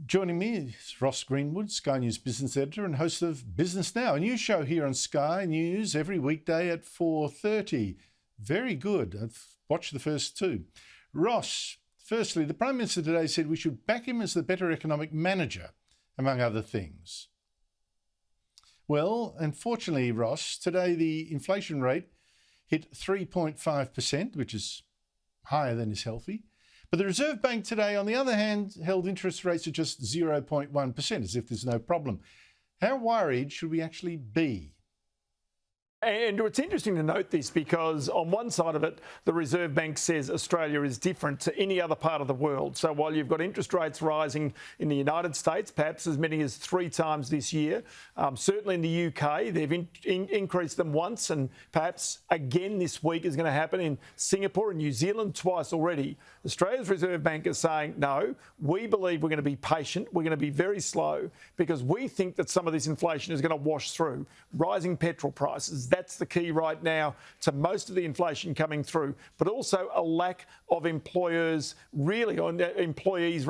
Joining me is Ross Greenwood, Sky News business editor and host of Business Now, a news show here on Sky News every weekday at 4:30. Very good. I've watched the first two. Ross, firstly, the Prime Minister today said we should back him as the better economic manager, among other things. Well, unfortunately, Ross, today the inflation rate hit 3.5%, which is higher than is healthy. But the Reserve Bank today, on the other hand, held interest rates at just 0.1%, as if there's no problem. How worried should we actually be? And it's interesting to note this because on one side of it, the Reserve Bank says Australia is different to any other part of the world. So while you've got interest rates rising in the United States, perhaps as many as 3 times this year, certainly in the UK, they've increased them once and perhaps again this week is going to happen in Singapore and New Zealand twice already. Australia's Reserve Bank is saying, no, we believe we're going to be patient, we're going to be very slow because we think that some of this inflation is going to wash through. Rising petrol prices, that's the key right now to most of the inflation coming through, but also a lack of employees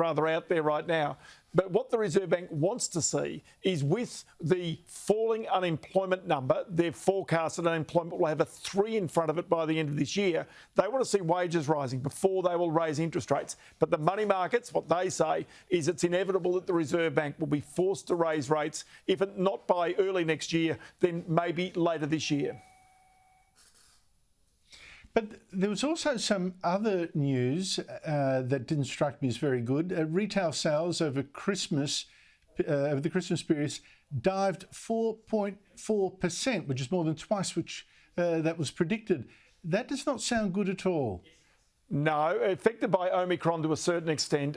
out there right now. But what the Reserve Bank wants to see is with the falling unemployment number, they've forecasted unemployment will have a 3 in front of it by the end of this year. They want to see wages rising before they will raise interest rates. But the money markets, what they say is it's inevitable that the Reserve Bank will be forced to raise rates, if not by early next year, then maybe later this year. But there was also some other news that didn't strike me as very good. Retail sales over Christmas, over the Christmas period, dived 4.4%, which is more than twice which that was predicted. That does not sound good at all. No, affected by Omicron to a certain extent,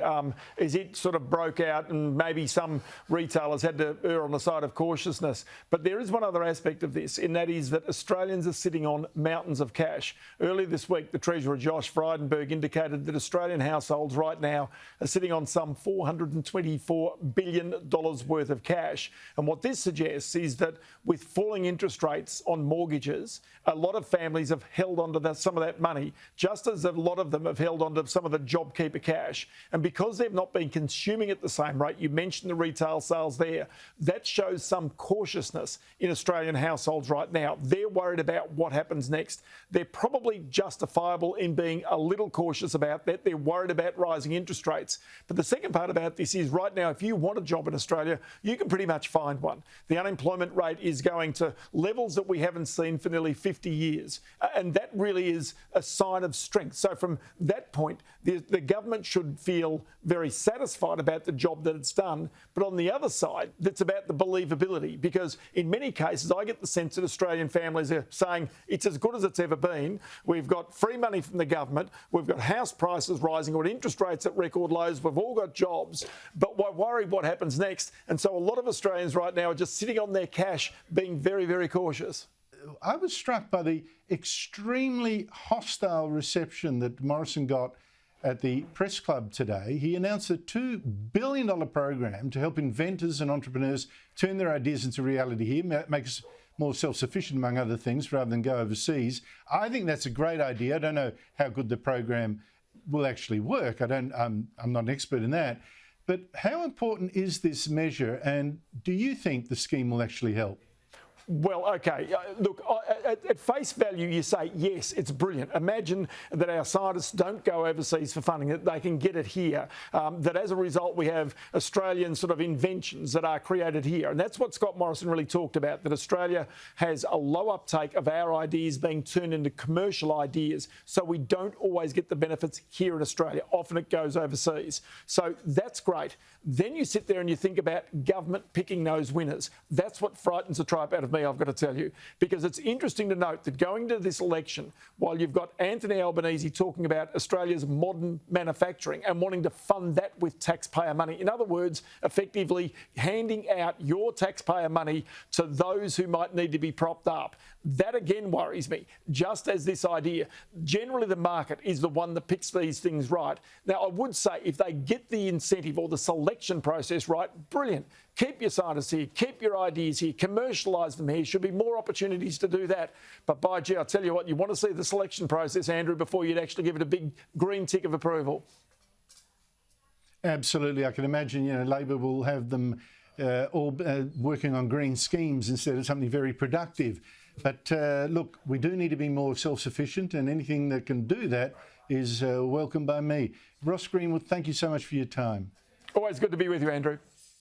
as it sort of broke out and maybe some retailers had to err on the side of cautiousness. But there is one other aspect of this, and that is that Australians are sitting on mountains of cash. Earlier this week, the Treasurer Josh Frydenberg indicated that Australian households right now are sitting on some $424 billion worth of cash. And what this suggests is that with falling interest rates on mortgages, a lot of families have held on to some of that money, just as a lot of them have held on to some of the JobKeeper cash. And because they've not been consuming at the same rate, you mentioned the retail sales there, that shows some cautiousness in Australian households right now. They're worried about what happens next. They're probably justifiable in being a little cautious about that. They're worried about rising interest rates. But the second part about this is right now, if you want a job in Australia, you can pretty much find one. The unemployment rate is going to levels that we haven't seen for nearly 50 years. And that really is a sign of strength. So from that point, the government should feel very satisfied about the job that it's done. But on the other side, it's about the believability, because in many cases, I get the sense that Australian families are saying it's as good as it's ever been. We've got free money from the government. We've got house prices rising. We've got interest rates at record lows. We've all got jobs. But we're worried what happens next. And so a lot of Australians right now are just sitting on their cash, being very, very cautious. I was struck by the extremely hostile reception that Morrison got at the press club today. He announced a $2 billion program to help inventors and entrepreneurs turn their ideas into reality here, make us more self-sufficient, among other things, rather than go overseas. I think that's a great idea. I don't know how good the program will actually work. I'm not an expert in that. But how important is this measure, and do you think the scheme will actually help? Well, OK, look, at face value, you say, yes, it's brilliant. Imagine that our scientists don't go overseas for funding, that they can get it here, that as a result we have Australian sort of inventions that are created here. And that's what Scott Morrison really talked about, that Australia has a low uptake of our ideas being turned into commercial ideas. So we don't always get the benefits here in Australia. Often it goes overseas. So that's great. Then you sit there and you think about government picking those winners. That's what frightens the tripe out of me, I've got to tell you, because it's interesting to note that going to this election, while you've got Anthony Albanese talking about Australia's modern manufacturing and wanting to fund that with taxpayer money, in other words, effectively handing out your taxpayer money to those who might need to be propped up. That again worries me, just as this idea. Generally, the market is the one that picks these things right. Now, I would say if they get the incentive or the selection process right, brilliant. Keep your scientists here, keep your ideas here, commercialise them here. Should be more opportunities to do that. But by gee, I'll tell you what, you want to see the selection process, Andrew, before you'd actually give it a big green tick of approval. Absolutely. I can imagine, Labor will have them all working on green schemes instead of something very productive. But look, we do need to be more self-sufficient, and anything that can do that is welcome by me. Ross Greenwood, thank you so much for your time. Always good to be with you, Andrew.